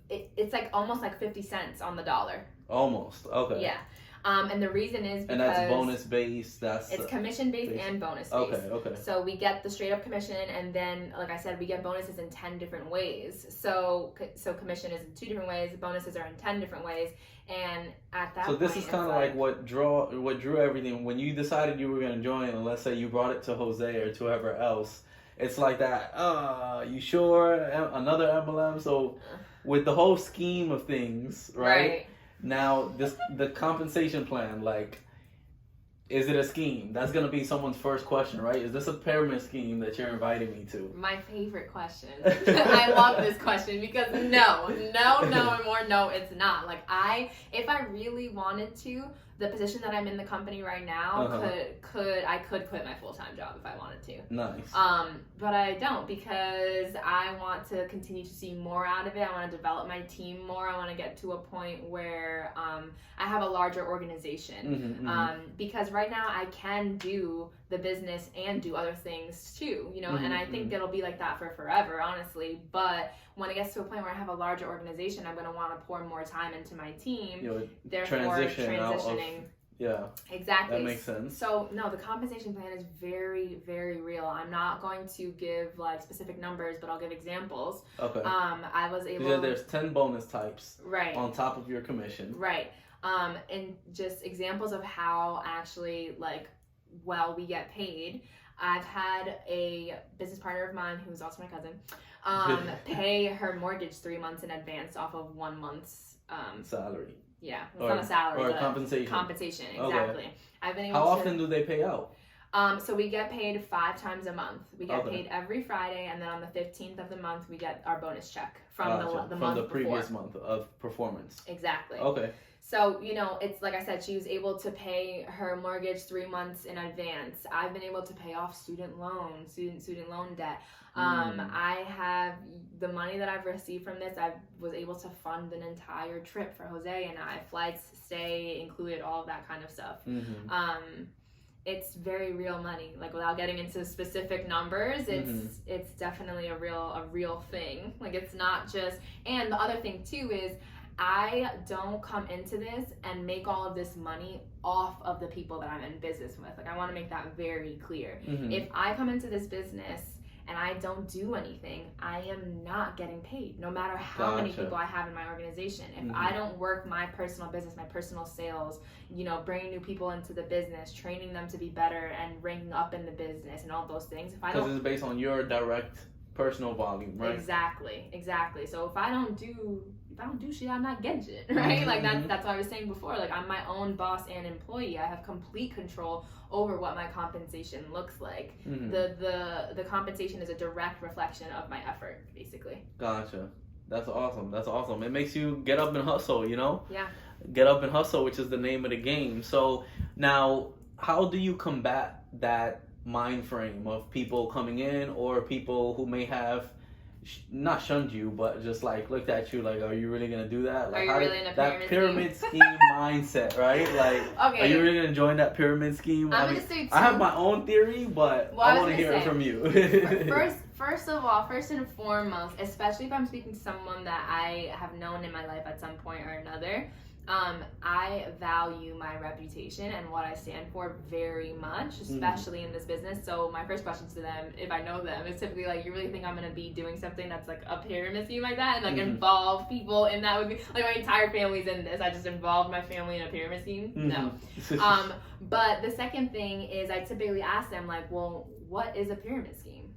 it's like almost like 50 cents on the dollar. Almost. Okay. Yeah. And the reason is because... And that's bonus based, it's commission based and bonus based. Okay. So we get the straight up commission, and then, like I said, we get bonuses in 10 different ways. So commission is in 2 different ways, bonuses are in 10 different ways, and at that point... So this is kind of like what drew everything. When you decided you were going to join, and let's say you brought it to Jose or to whoever else, it's like that, you sure? Another MLM? So with the whole scheme of things, right? Now, the compensation plan, like, is it a scheme? That's going to be someone's first question, right? Is this a pyramid scheme that you're inviting me to? My favorite question. I love this question because no, and more no, it's not. Like, if I really wanted to, the position that I'm in the company right now, I could quit my full-time job if I wanted to. Nice. But I don't, because I want to continue to see more out of it. I want to develop my team more. I want to get to a point where I have a larger organization. Because right now I can do the business and do other things too, you know, and I think it'll be like that for forever, honestly. But when it gets to a point where I have a larger organization, I'm going to want to pour more time into my team. Therefore, transitioning. Yeah. Exactly. That makes sense. So, no, the compensation plan is very, very real. I'm not going to give, like, specific numbers, but I'll give examples. Okay. I was able... There's 10 bonus types. Right. On top of your commission. Right. And just examples of how actually, like, well, we get paid. I've had a business partner of mine, who's also my cousin, pay her mortgage 3 months in advance off of 1 month's salary. Yeah, it's not a salary, or but compensation. Compensation, exactly. Okay. I've been able How often do they pay out? So we get paid 5 times a month. We get paid every Friday, and then on the 15th of the month, we get our bonus check from the month before. Previous month of performance. Exactly. Okay. So, you know, it's like I said, she was able to pay her mortgage 3 months in advance. I've been able to pay off student loan debt. I have the money that I've received from this. I was able to fund an entire trip for Jose and I, flights, stay included, all of that kind of stuff. It's very real money. Like, without getting into specific numbers, it's definitely a real thing. Like, it's not just. And the other thing too is, I don't come into this and make all of this money off of the people that I'm in business with. Like, I want to make that very clear. If I come into this business and I don't do anything, I am not getting paid, no matter how many people I have in my organization. If I don't work my personal business, my personal sales, you know, bringing new people into the business, training them to be better and ranking up in the business and all those things. Because it's based on your direct personal volume, right? Exactly. So if I don't do shit, I'm not getting shit, right? Like, that's what I was saying before. Like, I'm my own boss and employee. I have complete control over what my compensation looks like. The compensation is a direct reflection of my effort, basically. Gotcha. That's awesome. It makes you get up and hustle, you know? Yeah. Get up and hustle, which is the name of the game. So now, how do you combat that mind frame of people coming in, or people who may have not shunned you, but just like looked at you like, are you really gonna do that? Like, are you really in a that pyramid scheme mindset, right? Like, are you really gonna join that pyramid scheme? I'm gonna say I have my own theory, but I want to hear it from you. First of all, first and foremost, especially if I'm speaking to someone that I have known in my life at some point or another, I value my reputation and what I stand for very much, especially in this business. So my first question to them, if I know them, is typically like, you really think I'm going to be doing something that's like a pyramid scheme like that and like involve people in that? Would be like, my entire family's in this. I just involved my family in a pyramid scheme? No. But the second thing is I typically ask them like, well, what is a pyramid scheme?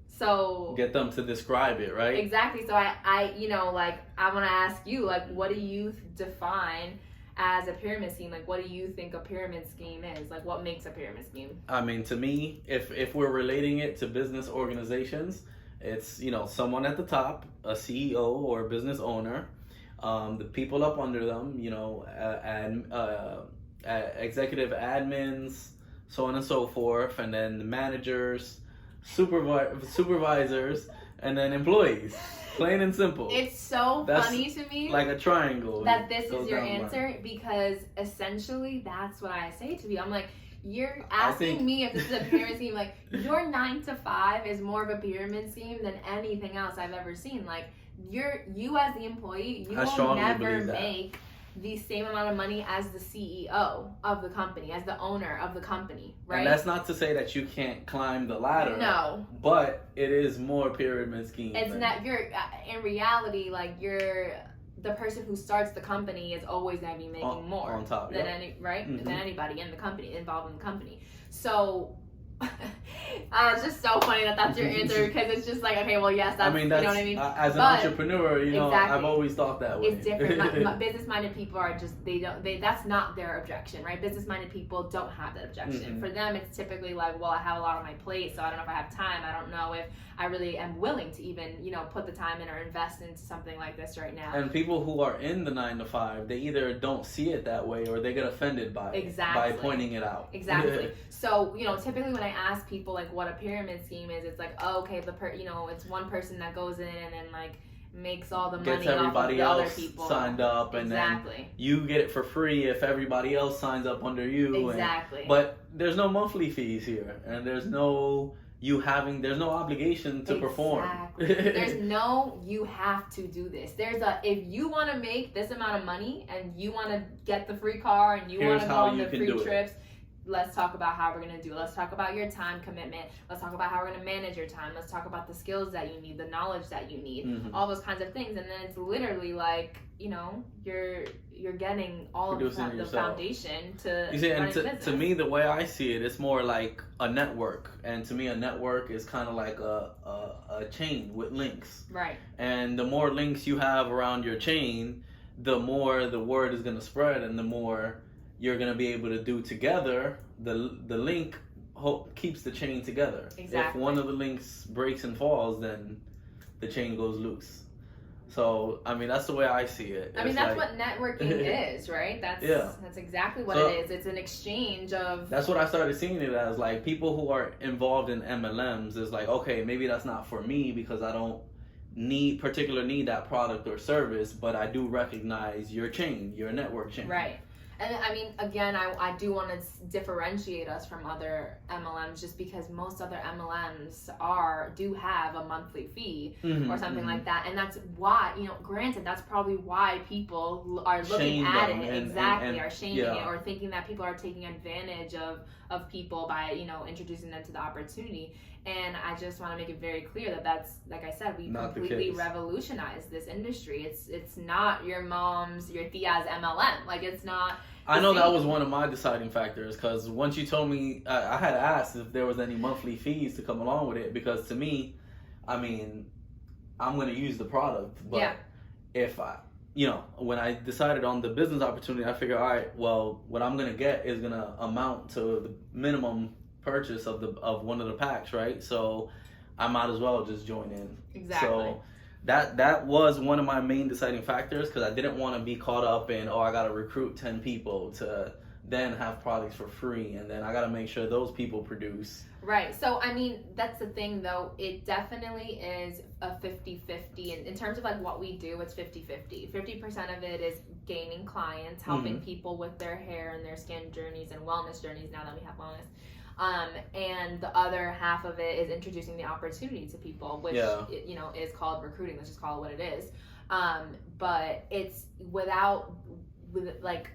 So get them to describe it, right? Exactly. So I you know, like, I want to ask you, like, what do you define as a pyramid scheme? Like, what do you think a pyramid scheme is? Like, what makes a pyramid scheme? I mean, to me, if we're relating it to business organizations, it's, you know, someone at the top, a CEO or a business owner, the people up under them, you know, executive admins, so on and so forth, and then the managers, supervisors, and then employees. Plain and simple. It's so funny to me, like a triangle, that this is your answer, because essentially that's what I say to you. I'm like, you're asking me if this is a pyramid scheme. Like, your 9 to 5 is more of a pyramid scheme than anything else I've ever seen. Like, you as the employee, you will never make the same amount of money as the CEO of the company, as the owner of the company, right? And that's not to say that you can't climb the ladder. No. But it is more pyramid scheme. It's not, in reality, like, the person who starts the company is always going to be making more on top, than than anybody in the company, involved in the company. So it's just so funny that that's your answer, because it's just like, okay, well, yes, that's, you know what I mean? As an entrepreneur, you know, exactly. I've always thought that way. It's different. Business-minded people are just, that's not their objection, right? Business-minded people don't have that objection. For them, it's typically like, well, I have a lot on my plate, so I don't know if I have time. I don't know if I really am willing to even, you know, put the time in or invest into something like this right now. And people who are in the 9 to 5, they either don't see it that way or they get offended by it, by pointing it out. Exactly. So, you know, typically when I ask people like what a pyramid scheme is, it's like, oh, okay, you know, it's one person that goes in and then like makes all the money off of the other people. Signed up, and then you get it for free if everybody else signs up under you. Exactly. But there's no monthly fees here, and there's no obligation to perform. There's no, you have to do this. If you want to make this amount of money and you want to get the free car and you want to go on the free trips, let's talk about how we're going to do it. Let's talk about your time commitment. Let's talk about how we're going to manage your time. Let's talk about the skills that you need, the knowledge that you need, all those kinds of things. And then it's literally like, you know, you're getting all of the foundation to you see, and business. To me, the way I see it, it's more like a network. And to me, a network is kind of like a chain with links. Right. And the more links you have around your chain, the more the word is going to spread, and the more you're going to be able to do together. The link keeps the chain together. Exactly. If one of the links breaks and falls, then the chain goes loose. So, I mean, that's the way I see it. I mean, that's like, what networking is, right? That's exactly what it is. It's an exchange of... That's what I started seeing it as. Like, people who are involved in MLMs is like, okay, maybe that's not for me because I don't need that product or service, but I do recognize your chain, your network chain. Right. And I mean, again, I do want to differentiate us from other MLMs, just because most other MLMs do have a monthly fee or something like that. And that's why, you know, granted, that's probably why people are looking at it, are shaming it, or thinking that people are taking advantage of people by, you know, introducing them to the opportunity. And I just want to make it very clear that that's, like I said, we completely revolutionized this industry. It's not your tia's MLM. Like, it's not. I know that was one of my deciding factors, because once you told me, I had asked if there was any monthly fees to come along with it, because to me, I mean, I'm going to use the product, but if when I decided on the business opportunity, I figured, all right, well, what I'm going to get is going to amount to the minimum purchase of one of the packs, right? So I might as well just join in. Exactly. So that was one of my main deciding factors, because I didn't want to be caught up in, I got to recruit 10 people to then have products for free, and then I got to make sure those people produce. Right. So, I mean, that's the thing, though. It definitely is a 50-50. In terms of, like, what we do, it's 50-50. 50% of it is gaining clients, helping people with their hair and their skin journeys and wellness journeys, now that we have wellness. And the other half of it is introducing the opportunity to people, which, you know, is called recruiting. Let's just call it what it is. But it's like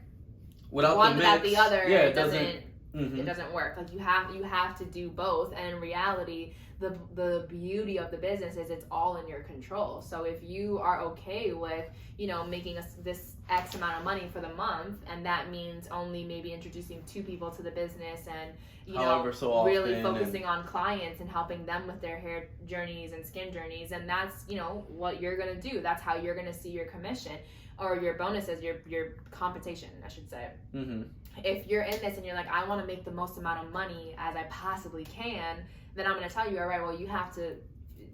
without one the without mix, the other, yeah, it doesn't. Mhm. It doesn't work. Like you have to do both, and in reality, the beauty of the business is it's all in your control. So if you are okay with, you know, making this X amount of money for the month, and that means only maybe introducing 2 people to the business, and you know, so really often, focusing on clients and helping them with their hair journeys and skin journeys, and that's, you know, what you're gonna do. That's how you're gonna see your commission or your bonuses, your compensation, I should say. Mhm. If you're in this and you're like, I want to make the most amount of money as I possibly can, then I'm going to tell you, all right, well, you have to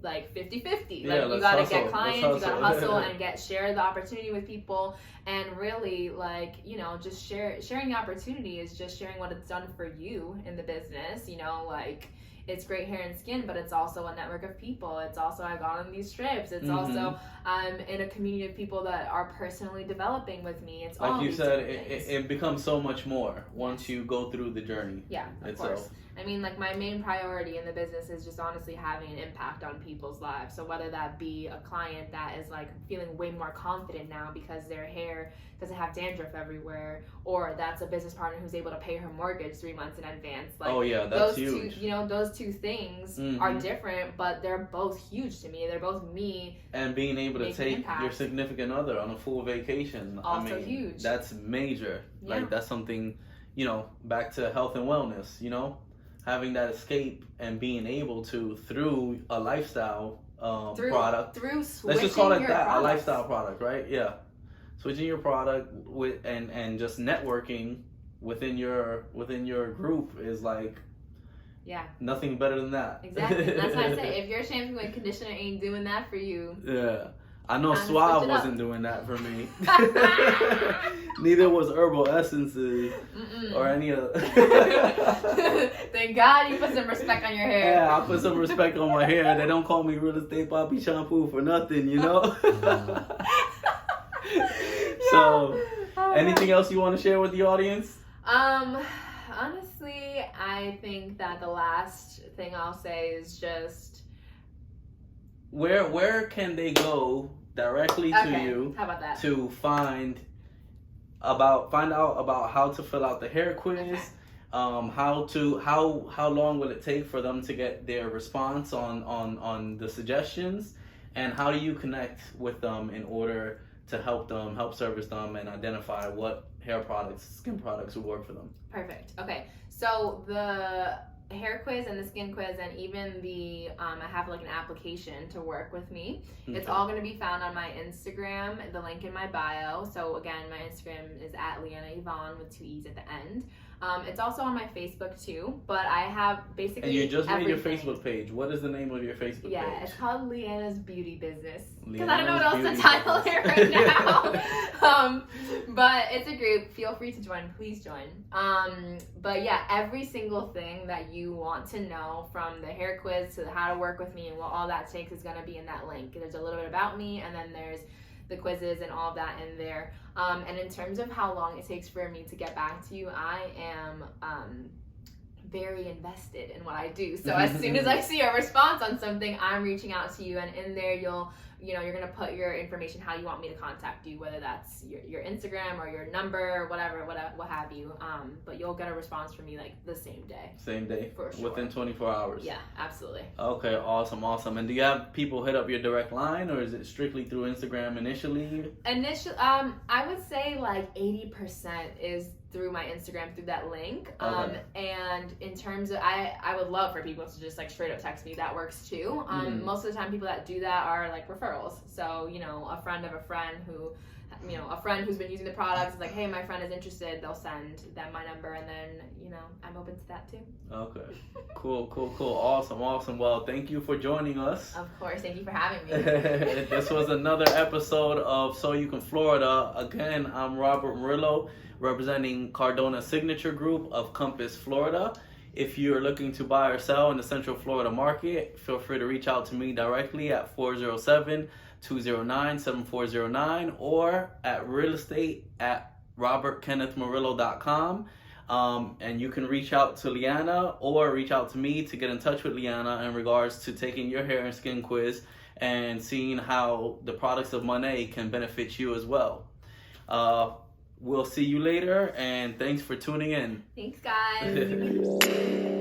like 50-50. Yeah, Like you got to hustle. get clients, Let's you got to hustle. hustle and share the opportunity with people. And really, like, you know, just sharing the opportunity is just sharing what it's done for you in the business. You know, like, it's great hair and skin, but it's also a network of people. It's also, I've gone on these trips. It's also, I'm in a community of people that are personally developing with me. It's like all you these said, different things. it becomes so much more once you go through the journey. Yeah, of itself. course. I mean, like, my main priority in the business is just honestly having an impact on people's lives. So whether that be a client that is like feeling way more confident now because their hair doesn't have dandruff everywhere, or that's a business partner who's able to pay her mortgage 3 months in advance. Like, oh yeah, that's those huge. two, you know, those 2 things are different, but they're both huge to me. They're both me. And being able to take impact. your significant other on a full vacation, Also I mean, huge. That's major. Yeah. Like, that's something, you know, back to health and wellness, you know, having that escape and being able to, through a lifestyle product. Through switching Let's just call it your that, products. a lifestyle product, right? Yeah. Switching your product with and just networking within your group is like, yeah, nothing better than that. Exactly. That's why I say, if your shampoo and conditioner ain't doing that for you, yeah. I know Time to Suave switch it up. wasn't doing that for me. Neither was Herbal Essences or any of. Thank God you put some respect on your hair. Yeah, I put some respect on my hair. They don't call me real estate poppy shampoo for nothing, you know. So, anything else you want to share with the audience? Honestly, I think that the last thing I'll say is just where can they go directly to you? How about that? To find out about how to fill out the hair quiz. Okay. How long will it take for them to get their response on the suggestions, and how do you connect with them in order to help service them and identify what hair products, skin products will work for them? Perfect. Okay, so the hair quiz and the skin quiz, and even the I have like an application to work with me. Okay. It's all going to be found on my Instagram, the link in my bio. So again, my Instagram is at Leanna Yvonne with 2 E's at the end. It's also on my Facebook too, but I have basically And you just made your everything. Facebook page. What is the name of your Facebook page? Yeah, it's called Leanna's Beauty Business. Because Leanna's I don't know what else Beauty to title Business. it right now. But it's a group. Feel free to join. Please join. But yeah, every single thing that you want to know, from the hair quiz to how to work with me and what all that takes, is going to be in that link. There's a little bit about me, and then there's the quizzes and all of that in there. And in terms of how long it takes for me to get back to you, I am very invested in what I do. So as soon as I see a response on something, I'm reaching out to you, and in there you're gonna put your information, how you want me to contact you, whether that's your Instagram or your number, whatever, what have you. But you'll get a response from me like the same day. Same day, For sure. within 24 hours. Yeah, absolutely. Okay, awesome. And do you have people hit up your direct line, or is it strictly through Instagram initially? I would say like 80% is through my Instagram, through that link. Okay. And in terms of, I would love for people to just like straight up text me. That works too. Most of the time people that do that are like referrals. So, you know, a friend of a friend who, you know, a friend who's been using the products is like, hey, my friend is interested. They'll send them my number, and then, you know, I'm open to that too. Okay. Cool. Awesome. Well, thank you for joining us. Of course. Thank you for having me. This was another episode of So You Can Florida. Again, I'm Robert Morillo, representing Cardona Signature Group of Compass, Florida. If you're looking to buy or sell in the Central Florida market, feel free to reach out to me directly at 407-209-7409 or at realestate@robertkennethmorillo.com. And you can reach out to Leanna or reach out to me to get in touch with Leanna in regards to taking your hair and skin quiz and seeing how the products of Monet can benefit you as well. we'll see you later, and thanks for tuning in. Thanks, guys.